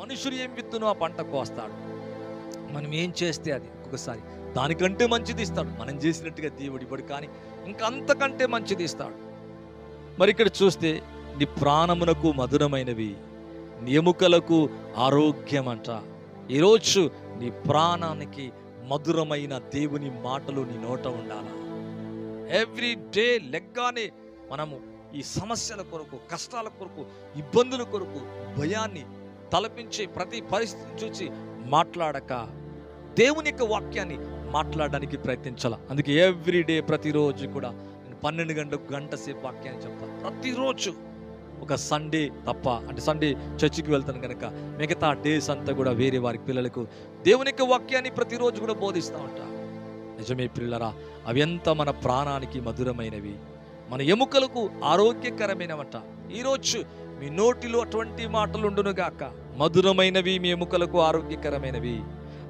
మనుషులు ఏం విత్తునో ఆ పంట కోస్తాడు. మనం ఏం చేస్తే అది ఒక్కొక్కసారి దానికంటే మంచిది ఇస్తాడు. మనం చేసినట్టుగా దేవుడు ఇవ్వడు, కానీ ఇంకా అంతకంటే మంచిది ఇస్తాడు. మరి ఇక్కడ చూస్తే నీ ప్రాణమునకు మధురమైనవి, నీ ఎముకలకు ఆరోగ్యం అంట. ఈరోజు నీ ప్రాణానికి మధురమైన దేవుని మాటలు నీ నోట ఉండాలా. ఎవ్రీ డే లెగ్గానే మనము ఈ సమస్యల కొరకు, కష్టాల కొరకు, ఇబ్బందుల కొరకు భయాన్ని తలపించే ప్రతి పరిస్థితిని చూసి మాట్లాడక దేవుని యొక్క వాక్యాన్ని మాట్లాడడానికి ప్రయత్నించాల. అందుకే ఎవ్రీ డే ప్రతిరోజు కూడా నేను 12 గంటలకు గంట సేపు వాక్యాన్ని చెప్తాను. ప్రతిరోజు ఒక సండే తప్ప, అంటే సండే చర్చికి వెళ్తాను కనుక మిగతా డేస్ అంతా కూడా వేరే వారి పిల్లలకు దేవుని యొక్క వాక్యాన్ని ప్రతిరోజు కూడా బోధిస్తూ ఉంటా. నిజమే పిల్లరా, అవి ఎంత మన ప్రాణానికి మధురమైనవి, మన ఎముకలకు ఆరోగ్యకరమైనవంట. ఈరోజు మీ నోటిలో అటువంటి మాటలు ఉండునుగాక. మధురమైనవి మీ ఎముకలకు ఆరోగ్యకరమైనవి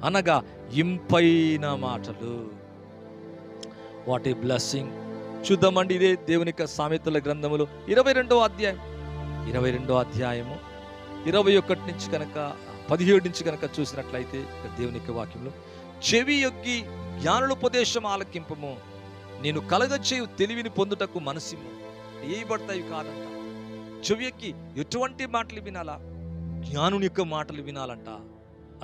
అనగా ఇంపైన మాటలు. What a blessing. చూద్దామండి, ఇదే దేవుని యొక్క సామెతల గ్రంథములో 22వ అధ్యాయం 21 నుంచి కనుక 17 నుంచి కనుక చూసినట్లయితే దేవుని యొక్క వాక్యంలో, చెవి యొగ్గి జ్ఞానులుపదేశం ఆలకింపము, నేను కలగచేయు తెలివిని పొందుటకు మనసిము. ఏ పడతాయి కాదంట. చెవి యొక్కి ఎటువంటి మాటలు వినాలా? జ్ఞానుని యొక్క మాటలు వినాలంట,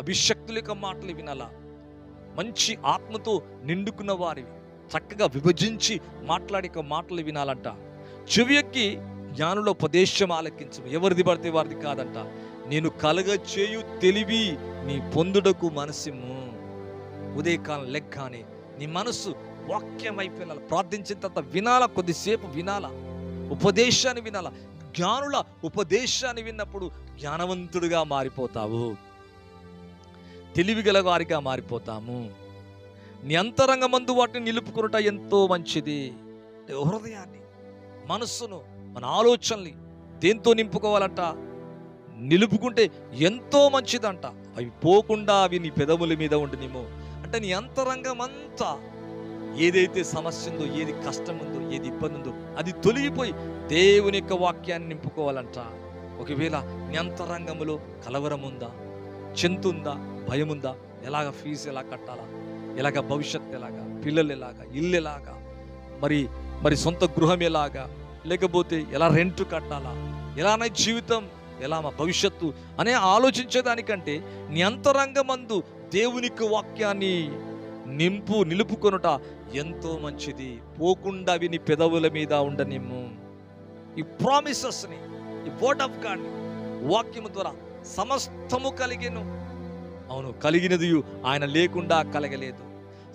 అభిషక్తుల యొక్క మాటలు వినాలా, మంచి ఆత్మతో నిండుకున్న వారివి చక్కగా విభజించి మాట్లాడే మాటలు వినాలంట. చెవి యొక్కి జ్ఞానుల ఉపదేశం ఆలకించము. ఎవరిది పడితే వారిది కాదంట. నేను కలగచేయు తెలివి నీ పొందుటకు మనసిము. ఉదయకాలం లెగ్గానే నీ మనస్సు వాక్యం అయిపోయినా ప్రార్థించిన తర్వాత వినాలా, కొద్దిసేపు వినాలా, ఉపదేశాన్ని వినాలా. జ్ఞానుల ఉపదేశాన్ని విన్నప్పుడు జ్ఞానవంతుడిగా మారిపోతావు, తెలివిగల వారిగా మారిపోతాము. నీ అంతరంగమందు వాటిని నిలుపుకునుట ఎంతో మంచిది. హృదయాన్ని, మనస్సును, మన ఆలోచనల్ని దేంతో నింపుకోవాలంట? నిలుపుకుంటే ఎంతో మంచిదంట. అవి పోకుండా అవి నీ పెదవుల మీద ఉండునేమో. అంటే నీ అంతరంగం అంతా ఏదైతే సమస్య ఉందో, ఏది కష్టం ఉందో, ఏది ఇబ్బంది ఉందో అది తొలగిపోయి దేవుని యొక్క వాక్యాన్ని నింపుకోవాలంట. ఒకవేళ నీ అంతరంగంలో కలవరం ఉందా, చింతుందా, భయం ఉందా, ఎలాగ ఫీజు ఎలా కట్టాలా, ఎలాగ భవిష్యత్తు ఎలాగా, పిల్లలు ఎలాగా, ఇల్లు ఎలాగా, మరి సొంత గృహం ఎలాగా, లేకపోతే ఎలా రెంట్ కట్టాలా, ఎలా నా జీవితం, ఎలా మా భవిష్యత్తు అనే ఆలోచించేదానికంటే నీ అంతరంగమందు దేవునికి వాక్యాన్ని నిలుపుకొనుట ఎంతో మంచిది. పోకుండా అవి నీ పెదవుల మీద ఉండనిమ్ము. ఈ ప్రామిసెస్ని, ఈ వర్డ్ ఆఫ్ గాడ్ వాక్యము ద్వారా సమస్తము కలిగెను. అవును, కలిగినది ఆయన లేకుండా కలగలేదు.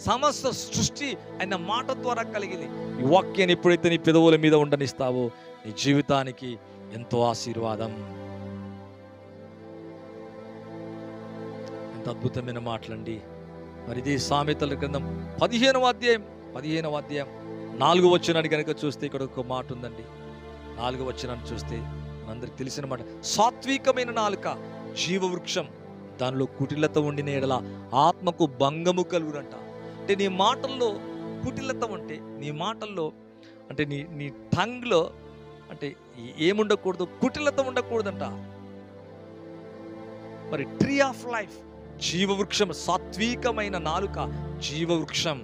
సమస్త సృష్టి ఆయన మాట ద్వారా కలిగింది. ఈ వాక్యాన్ని ఎప్పుడైతే నీ పెదవుల మీద ఉండనిస్తావో నీ జీవితానికి ఎంతో ఆశీర్వాదం. ఎంత అద్భుతమైన మాటలండి. మరి ఇది సామెతల గ్రంథం 15వ అధ్యాయం 4వ వచనాన్ని కనుక చూస్తే ఇక్కడ ఒక మాట ఉందండి. 4వ వచనాన్ని చూస్తే మనందరికి తెలిసిన మాట, సాత్వికమైన నాలుక జీవవృక్షం, దానిలో కుటిలత ఉండిన ఎడల ఆత్మకు భంగము కలుగునంట. అంటే నీ మాటల్లో కుటిలత ఉంటే, నీ మాటల్లో అంటే నీ టంగ్లో అంటే ఏముండకూడదు, కుటిలత ఉండకూడదంట. మరి ట్రీ ఆఫ్ లైఫ్ జీవవృక్షం, సాత్వికమైన నాలుక జీవవృక్షం,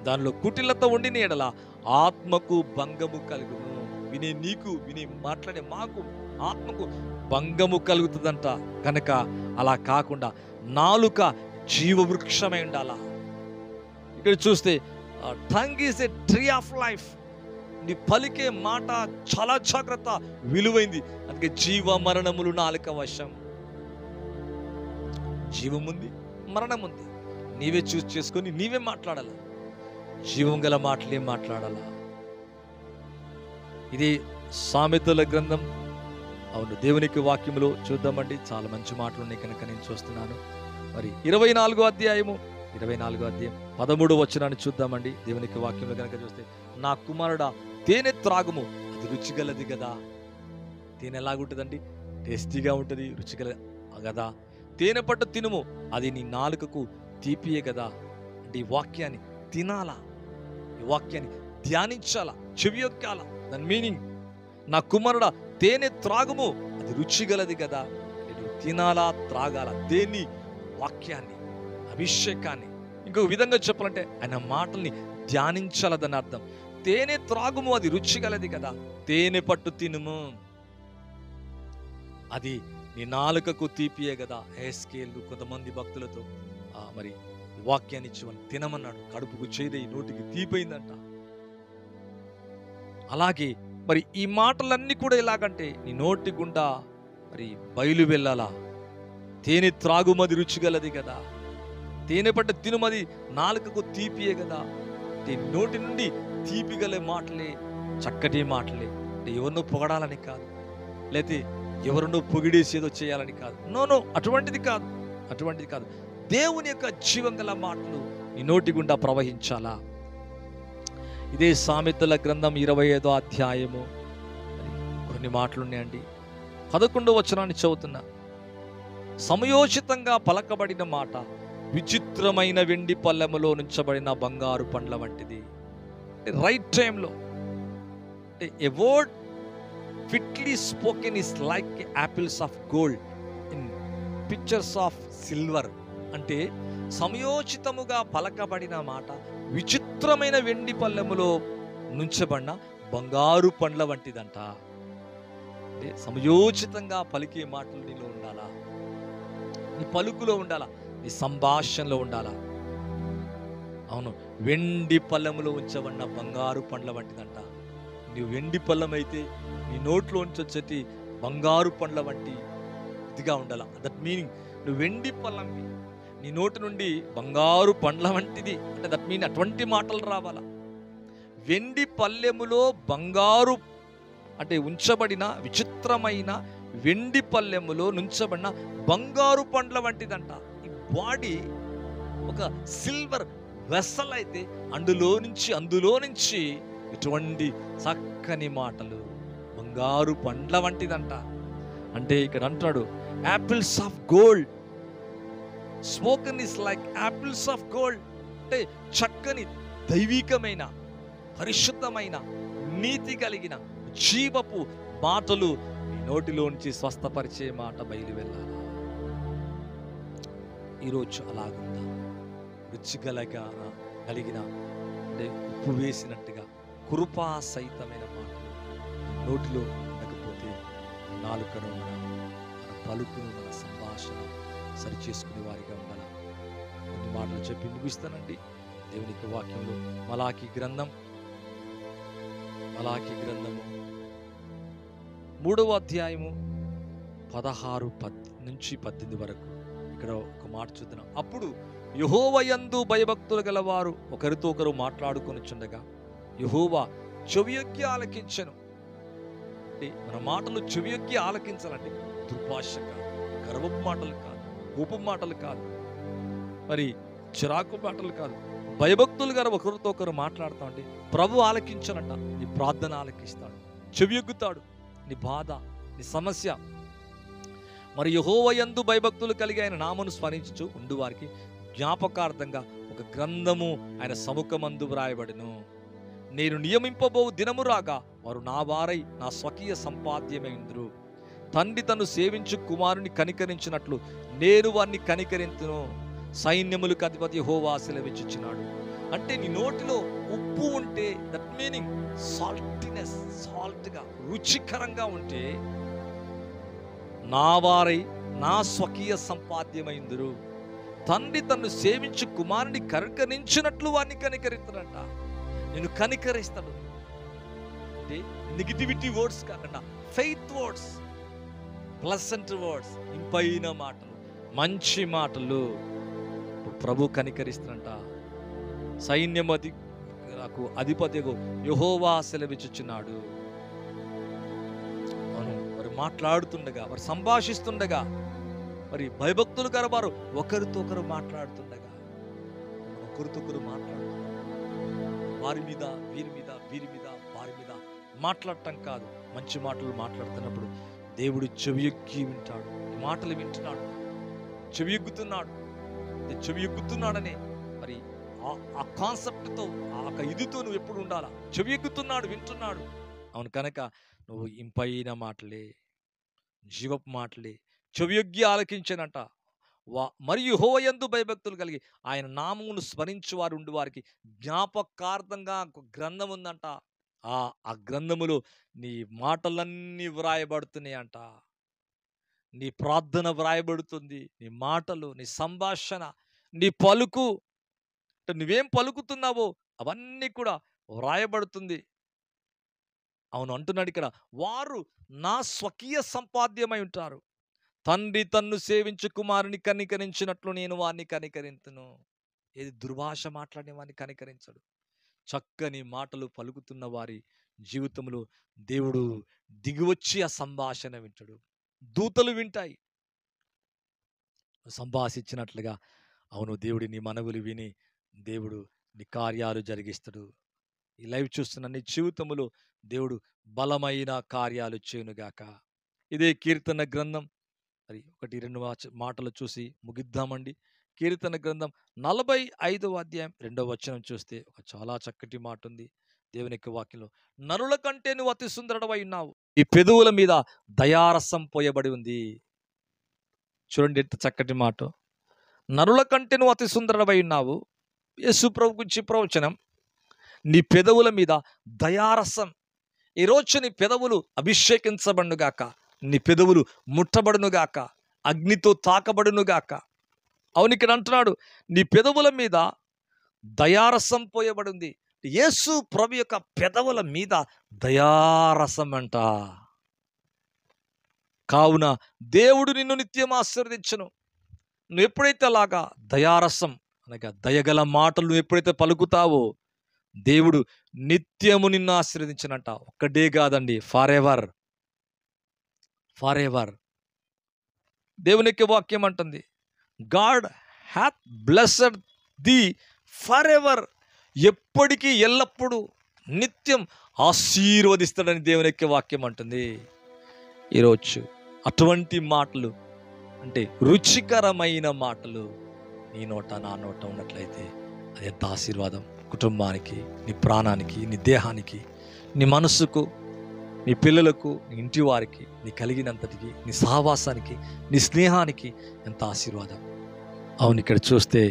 దానిలో కుటిలత ఉండిన ఎడల ఆత్మకు భంగము కలుగును. వినే మాట్లాడే మాకు ఆత్మకు భంగము కలుగుతుందంట. కనుక అలా కాకుండా నాలుక జీవవృక్షమై ఉండాలా. ఇక్కడ చూస్తే tongue is a tree of life. నీ పలికే మాట చాలా జాగ్రత్త, విలువైంది. అందుకే జీవ మరణములు నాలుక వశం. జీవం ఉంది, మరణం ఉంది. నీవే చూస్ చేసుకొని నీవే మాట్లాడాలా. జీవం గల మాటలే మాట్లాడాలా. ఇది సామెతల గ్రంథం. అవును, దేవునికి వాక్యములో చూద్దామండి, చాలా మంచి మాటలు ఉన్నాయి కనుక నేను చూస్తున్నాను. మరి 24వ అధ్యాయం 13వ వచనాన్ని చూద్దామండి. దేవునికి వాక్యంలో కనుక చూస్తే, నా కుమారుడా తేనె త్రాగుము, అది రుచిగలది కదా. తేనె ఎలాగుంటుందండి? టేస్టీగా ఉంటుంది, రుచిగల కదా. తేనె పట్టు తినుము, అది నీ నాలుకకు తీపియే కదా. అంటే ఈ వాక్యాన్ని తినాలా, ఈ వాక్యాన్ని ధ్యానించాలా, చెవి యొక్కాలా. దాని మీనింగ్, నా కుమారుడా తేనె త్రాగుము, అది రుచిగలది కదా. తినాలా త్రాగాల దేన్ని? వాక్యాన్ని, అభిషేకాన్ని. ఇంకొక విధంగా చెప్పాలంటే ఆయన మాటల్ని ధ్యానించాలదని అర్థం. తేనె త్రాగుము, అది రుచిగలది కదా. తేనె పట్టు తినుము, అది నీ నాలుకకు తీపియే కదా. హెస్కేలు కొంతమంది భక్తులతో మరి వాక్యాన్ని ఇచ్చేవాళ్ళు తినమన్నాడు. కడుపుకు చేదై నోటికి తీపైందంట. అలాగే మరి ఈ మాటలన్నీ కూడా ఎలాగంటే నీ నోటి గుండా మరి బయలు వెళ్ళాలా. తేనె త్రాగుమది రుచిగలది కదా. తేనె పట్ట తినుమది నాలుకకు తీపియే కదా. నోటి నుండి తీపిగలే మాటలే, చక్కటి మాటలే. అంటే ఎవరినో పొగడాలని కాదు, లేకపోతే ఎవరినో పొగిడేసి ఏదో చేయాలని కాదు. నో, అటువంటిది కాదు, అటువంటిది కాదు. దేవుని యొక్క జీవం గల మాటలు నీ నోటి గుండా ప్రవహించాలా. ఇదే సామెతల గ్రంథం 25వ అధ్యాయము కొన్ని మాటలు ఉన్నాయండి. 11వ వచనాన్ని చదువుతున్నా. సమయోచితంగా పలకబడిన మాట విచిత్రమైన వెండి పల్లెములో నుంచబడిన బంగారు పండ్ల వంటిది. రైట్ టైంలో a word fitly spoken is like apples of gold in pictures of silver. అంటే సమయోచితముగా పలకబడిన మాట విచిత్రమైన వెండి పల్లెములో నుంచబడిన బంగారు పండ్ల వంటిదంట. అంటే సమయోచితంగా పలికే మాటలు నీలో ఉండాలా, నీ పలుకులో ఉండాలా, నీ సంభాషణలో ఉండాలా. అవును, వెండి పళ్ళెములో ఉంచబడిన బంగారు పండ్ల వంటిదంట. నీ వెండి పళ్ళెం అయితే నీ నోట్లో ఉంచొచ్చటి బంగారు పండ్ల వంటి ఇదిగా ఉండాలా. దట్ మీనింగ్ నువ్వు వెండి పళ్ళెంవి, నీ నోటి నుండి బంగారు పండ్ల వంటిది అంటే దట్ మీన్ అటువంటి మాటలు రావాలా. వెండి పళ్ళెములో బంగారు అంటే ఉంచబడిన విచిత్రమైన వెండి పళ్ళెములో నుంచబడిన బంగారు పండ్ల వంటిదంట. ఈ బాడీ ఒక సిల్వర్ వెసల్ అయితే అందులో నుంచి ఇటువంటి చక్కని మాటలు బంగారు పండ్ల వంటిదంట. అంటే ఇక్కడ అంటాడు apples of gold. Spoken is like apples of gold. అంటే చక్కని దైవికమైన పరిశుద్ధమైన నీతి కలిగిన జీవపు మాటలు నీ నోటిలోంచి స్వస్థపరిచే మాట బయలు వెళ్ళాలా. ఈరోజు అలాగుందా? కలిగిన అంటే ఉప్పు వేసినట్టుగా కృపా సహితమైన మాటలు నోటిలో ఉండకపోతే నాలుకను మన పలుకును మన సంభాషణ సరిచేసుకునే వారిగా ఉండాలి. కొన్ని మాటలు చెప్పి ముగిస్తానండి. దేవునికి వాక్యంలో మలాకి గ్రంథము 3వ అధ్యాయము 16 నుంచి 18 వరకు ఇక్కడ ఒక మాట చూద్దాం. అప్పుడు యెహోవా యందు భయభక్తులు గలవారు ఒకరితో ఒకరు మాట్లాడుకొనుచుండగా యెహోవా చెవియొగ్గి ఆలకించెను. అంటే మన మాటలు చెవియొగ్గి ఆలకించాలంటే దుర్భాష కాదు, గర్వపు మాటలు కాదు, కోపం మాటలు కాదు, మరి చిరాకు మాటలు కాదు. భయభక్తులు గారు ఒకరితో ఒకరు మాట్లాడతామంటే ప్రభు ఆలకించాలంట. నీ ప్రార్థన ఆలకిస్తాడు, చెవియొగ్గుతాడు, నీ బాధ, నీ సమస్య. మరి యెహోవా యందు భయభక్తులు కలిగి ఆయన నామమును స్మరించుచు ఉండు వారికి జ్ఞాపకార్థంగా ఒక గ్రంథము ఆయన సముఖమందు వ్రాయబడును. నేను నియమింపబో దినము రాగా వారు నా వారై నా స్వకీయ సంపాద్యమైందురు. తండ్రి తను సేవించు కుమారుని కనికరించినట్లు నేను వారిని కనికరింతును. సైన్యములకు అధిపతి యెహోవా సెలవిచ్చుచున్నాడు. అంటే నీ నోటిలో ఉప్పు ఉంటే దట్ మీనింగ్ సాల్టినెస్, సాల్ట్గా రుచికరంగా ఉంటే నా వారై నా స్వకీయ సంపాద్యమైందురు. తండ్రి తన్ను సేవించు కుమారుని కనికరించినట్లు వారిని కనికరిస్తాడంట. నేను కనికరిస్తాడు అంటే నెగిటివిటీ వర్డ్స్ కాకుండా ఫెయిత్ వర్డ్స్, ప్లసెంట్ వర్డ్స్, ఇంపైన మాటలు, మంచి మాటలు. ప్రభు కనికరిస్తాడంట. సైన్యమది నాకు అధిపతి యెహోవా సెలవిచ్చుచున్నాడు. వారు మాట్లాడుతుండగా, వారు సంభాషిస్తుండగా, మరి భయభక్తులు గలవారు ఒకరితో ఒకరు మాట్లాడుతుండగా, ఒకరితో ఒకరు మాట్లాడుతుండగా వారి మీద వీరి మీద వీరి మీద వారి మీద మాట్లాడటం కాదు. మంచి మాటలు మాట్లాడుతున్నప్పుడు దేవుడు చెవియొగ్గి వింటాడు. మాటలు వింటున్నాడు, చెవియొగ్గుతున్నాడనే మరి ఆ కాన్సెప్ట్తో ఆ ఇదితో నువ్వు ఎప్పుడు ఉండాలా. చెవియొగ్గుతున్నాడు, వింటున్నాడు. అవును, కనుక నువ్వు ఇంపైన మాటలే, జీవపు మాటలే, చెవియొగ్గి ఆలకించెనంట. మరియు యెహోవా యందు భయభక్తులు కలిగి ఆయన నామమును స్మరించు వారు ఉండి వారికి జ్ఞాపకార్థంగా ఒక గ్రంథం ఉందంట. ఆ గ్రంథములో నీ మాటలన్నీ వ్రాయబడుతున్నాయి అంట. నీ ప్రార్థన వ్రాయబడుతుంది, నీ మాటలు, నీ సంభాషణ, నీ పలుకు, నువ్వేం పలుకుతున్నావో అవన్నీ కూడా వ్రాయబడుతుంది. అవును అంటున్నాడు ఇక్కడ, వారు నా స్వకీయ సంపాద్యమై ఉంటారు. తండ్రి తన్ను సేవించు కుమారుని కనికరించినట్లు నేను వారిని కనికరింతును. ఏది దుర్భాష మాట్లాడిన వారిని కనికరించడు. చక్కని మాటలు పలుకుతున్న వారి జీవితంలో దేవుడు దిగివచ్చి ఆ సంభాషణ వింటాడు. దూతలు వింటాయి సంభాషించినట్లుగా. అవును, దేవుడి నీ మనవులు విని దేవుడు నీ కార్యాలు జరిగిస్తాడు. ఈ లైవ్ చూస్తున్న నీ జీవితములో దేవుడు బలమైన కార్యాలు చేయునుగాక. ఇదే కీర్తన గ్రంథం. మరి 1-2 మాటలు చూసి ముగిద్దామండి. కీర్తన గ్రంథం 45వ అధ్యాయం 2వ వచనం చూస్తే ఒక చాలా చక్కటి మాట ఉంది దేవుని యొక్క వాక్యంలో. నరుల కంటే నువ్వు అతి సుందరుడవై ఉన్నావు, ఈ పెదవుల మీద దయారసం పోయబడి ఉంది. చూడండి ఎంత చక్కటి మాట. నరుల కంటే నువ్వు అతి సుందరుడవై ఉన్నావు. యేసు ప్రభు గురించి ప్రవచనం. నీ పెదవుల మీద దయారసం. ఈరోజు నీ పెదవులు అభిషేకించబడునుగాక, నీ పెదవులు ముట్టబడునుగాక, అగ్నితో తాకబడునుగాక. అవును, ఇక్కడ అంటున్నాడు నీ పెదవుల మీద దయారసం పోయబడింది. యేసు ప్రభు యొక్క పెదవుల మీద దయారసం అంట. కావున దేవుడు నిన్ను నిత్యం ఆశీర్వదించును. నువ్వు ఎప్పుడైతే అలాగా దయారసం అనగా దయగల మాటలు నువ్వు ఎప్పుడైతే పలుకుతావో దేవుడు నిత్యము నిన్ను ఆశీర్వదించనంట. ఒక్కడే కాదండి, ఫర్ ఎవర్. For ever. దేవుని యొక్క వాక్యం అంటుంది, God hath blessed the for ever. ఎప్పటికీ ఎల్లప్పుడూ నిత్యం ఆశీర్వదిస్తాడని దేవుని యొక్క వాక్యం అంటుంది. ఈరోజు అటువంటి మాటలు, అంటే రుచికరమైన మాటలు నీ నోట నా నోట ఉన్నట్లయితే అది ఎంత ఆశీర్వాదం. కుటుంబానికి, నీ ప్రాణానికి, నీ దేహానికి, నీ మనస్సుకు, నీ పిల్లలకు, నీ ఇంటి వారికి, నీ కలిగినంతటికి, నీ సహవాసానికి, నీ స్నేహానికి ఎంత ఆశీర్వాదం. అవును, ఇక్కడ చూస్తే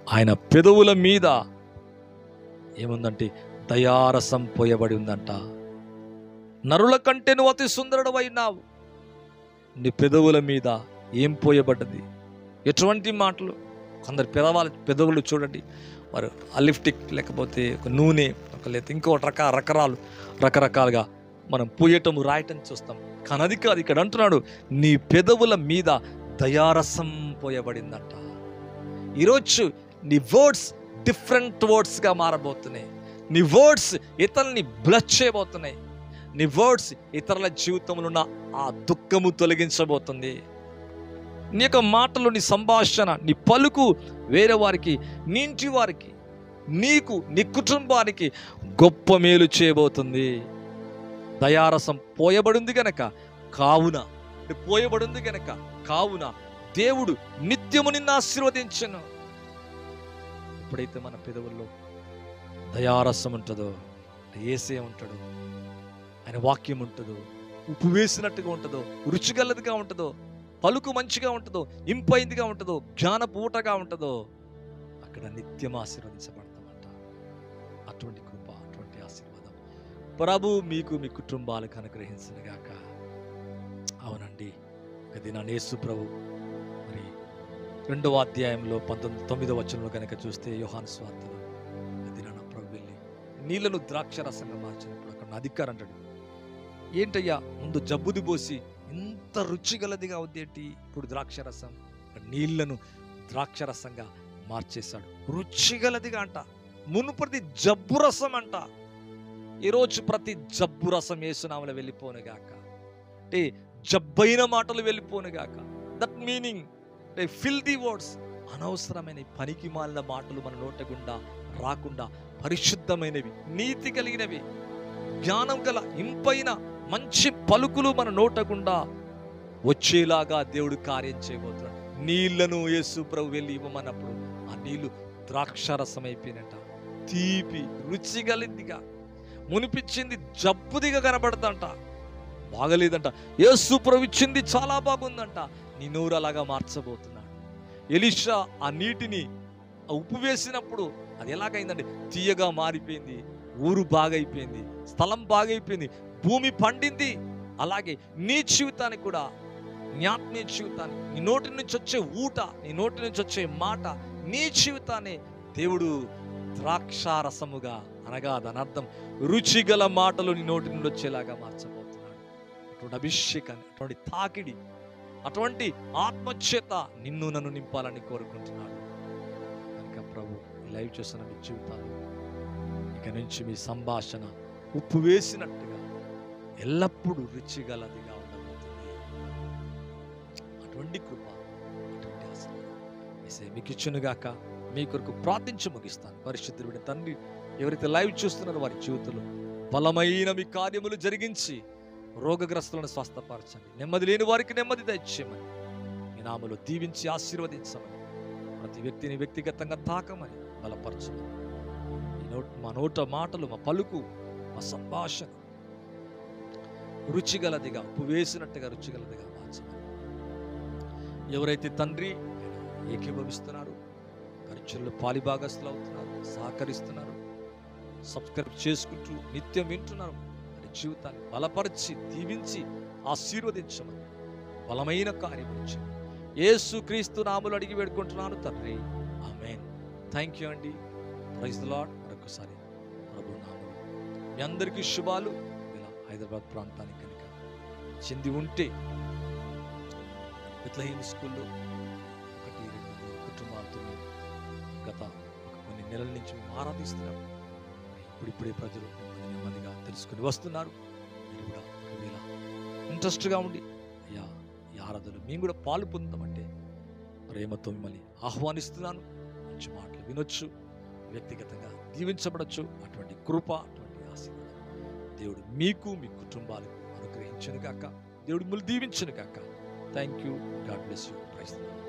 ఆయన పెదవుల మీద ఏముందంటే దయారసం పోయబడి ఉందంట. నరుల కంటే నువ్వు అతి సుందరుడవై ఉన్నావు. నీ పెదవుల మీద ఏం పోయబడ్డది? ఎటువంటి మాటలు? కొందరు పెదవులు చూడండి, మరి లిప్స్టిక్ లేకపోతే ఒక నూనె, లేకపోతే ఇంకో రకరకాలుగా మనం పూయటం, రాయటం చూస్తాం. కానీ అది కాదు. ఇక్కడ అంటున్నాడు నీ పెదవుల మీద దయారసం పోయబడిందంట. ఈరోజు నీ వర్డ్స్ డిఫరెంట్ వర్డ్స్గా మారబోతున్నాయి. నీ వర్డ్స్ ఇతరులని బ్లెస్ చేయబోతున్నాయి. నీ వర్డ్స్ ఇతరుల జీవితంలో ఉన్న ఆ దుఃఖము తొలగించబోతుంది. నీ యొక్క మాటలు, నీ సంభాషణ, నీ పలుకు వేరే వారికి, నీ ఇంటి వారికి, నీకు, నీ కుటుంబానికి గొప్ప మేలు చేయబోతుంది. దయారసం పోయబడింది గనక కావున దేవుడు నిత్యము నిన్ను ఆశీర్వదించను. ఎప్పుడైతే మన పెదవుల్లో దయారసం ఉంటుందో, యేసే ఉంటాడు, ఆయన వాక్యం ఉంటుందో, ఉప్పు వేసినట్టుగా ఉంటుందో, రుచిగలదిగా ఉంటుందో, పలుకు మంచిగా ఉంటుందో, ఇంపైందిగా ఉంటుందో, జ్ఞానపు ఊటగా ఉంటుందో, అక్కడ నిత్యం ఆశీర్వదించబడతామంట. అటువంటి కృప, అటువంటి ఆశీర్వాదం ప్రభు మీకు, మీ కుటుంబాలకు అనుగ్రహించునుగాక. అవునండి, అది నా యేసు ప్రభు మరి 2వ అధ్యాయంలో 9వ వచనంలో కనుక చూస్తే యోహాను సువార్తలో అది నా ప్రభు వెళ్ళి నీళ్లను ద్రాక్షరసంగా మార్చినప్పుడు అక్కడ అధికారం అంటాడు, ఏంటయ్యా ముందు జబ్బుది పోసి ఇంత రుచిగలదిగా ఉందేంటి, ఇప్పుడు ద్రాక్షరసం, నీళ్లను ద్రాక్షరసంగా మార్చేశాడు. రుచిగలదిగా అంట. మునుపటి జబ్బు రసం అంట. ఈరోజు ప్రతి జబ్బు రసం యేసునామములో వెళ్ళిపోనుగాక. అంటే జబ్బైన మాటలు వెళ్ళిపోనుగాక. That meaning fill the words. అనవసరమైన పనికి మాలిన మాటలు మన నోట గుండా రాకుండా పరిశుద్ధమైనవి, నీతి కలిగినవి, జ్ఞానం గల ఇంపైన మంచి పలుకులు మన నోట గుండా వచ్చేలాగా దేవుడు కార్యం చేయబోతున్నాడు. నీళ్లను యేసు ప్రభు వెళ్ళి ఇవ్వమన్నప్పుడు ఆ నీళ్లు ద్రాక్షరసం అయిపోయినట్ట. తీపి రుచిగలిందిగా, మునిపించింది జబ్బుదిగా కనబడతంట, బాగలేదంట. యేసు ప్రభు ఇచ్చింది చాలా బాగుందంట. నీ నోరు అలాగా మార్చబోతున్నాడు. ఎలీషా ఆ నీటిని ఉప్పు వేసినప్పుడు అది ఎలాగైందండి? తీయగా మారిపోయింది. ఊరు బాగైపోయింది, స్థలం బాగైపోయింది, భూమి పండింది. అలాగే నీ జీవితానికి కూడా, నీ ఆత్మీయ జీవితాన్ని, నీ నోటి నుంచి వచ్చే ఊట, నీ నోటి నుంచి వచ్చే మాట, నీ జీవితాన్ని దేవుడు ద్రాక్షారసముగా, అనగా దాని అర్థం రుచిగల మాటలు నీ నోటి నుండి వచ్చేలాగా మార్చబోతున్నాడు. అటువంటి అభిషేకాన్ని, అటువంటి తాకిడి, అటువంటి ఆత్మచేత నిన్ను నన్ను నింపాలని కోరుకుంటున్నాడు. కనుక ప్రభు లైవ్ చేస్తున్న మీ జీవితాలు ఇక నుంచి మీ సంభాషణ ఉప్పు వేసినట్టుగా ఎల్లప్పుడూ రుచిగలదిగా ఉండబోతుంది. అటువంటి కృప, అటువంటి ఆశీర్వాదం మీకు ఇచ్చునుగాక. మీ కొరకు ప్రార్థించి ముగిస్తాను. పరిశుద్ధుడైన తండ్రి, ఎవరైతే లైవ్ చూస్తున్నారో వారి జీవితంలో బలమైన మీ కార్యములు జరిగించి రోగగ్రస్తులను స్వస్థపరచండి. నెమ్మది లేని వారికి నెమ్మది దయచేయమని, మీ నామములో దీవించి ఆశీర్వదించమని, ప్రతి వ్యక్తిని వ్యక్తిగతంగా తాకమని, బలపరచమని, మా నోట మాటలు, మా పలుకు, మా సంభాషణ రుచిగలదిగా, ఉప్పు వేసినట్టుగా రుచిగలదిగా మార్చమని, ఎవరైతే తండ్రి ఏకీభవిస్తున్నారు, పరిచర్యలో పాలిభాగస్తులు అవుతున్నారు, సహకరిస్తున్నారు, సబ్స్క్రైబ్ చేసుకుంటూ నిత్యం వింటున్నారు, వారి జీవితాన్ని బలపరిచి దీవించి ఆశీర్వదించమని, బలమైన కార్యం నుంచి యేసు క్రీస్తు నామములో అడిగి వేడుకుంటున్నాను తండ్రి, ఆమేన్. థ్యాంక్ యూ అండి. Praise the Lord. మరొకసారి ప్రభు నామములో మీ అందరికీ శుభాలు. ఇలా హైదరాబాద్ ప్రాంతానికి కనుక చెంది ఉంటే బెత్లెహేమ్ స్కూల్లో 1-2 కుటుంబాలతో గత కొన్ని నెలల నుంచి మేము ఆరాధిస్తున్నాం. ఇప్పుడిప్పుడే ప్రజలు నెమ్మదిగా తెలుసుకుని వస్తున్నారు. మీరు కూడా ఒకవేళ ఇంట్రెస్ట్గా ఉండి అయ్యా ఈ ఆరాధనలో మేము కూడా పాలు పొందామంటే ప్రేమతో మిమ్మల్ని ఆహ్వానిస్తున్నాను. మంచి మాటలు వినొచ్చు, వ్యక్తిగతంగా దీవించబడచ్చు. అటువంటి కృప, అటువంటి ఆశీర్వాదం దేవుడు మీకు, మీ కుటుంబాలకు అనుగ్రహించును గాక. దేవుడు మిమ్మల్ని దీవించును గాక. Thank you. God bless you. Praise the lord.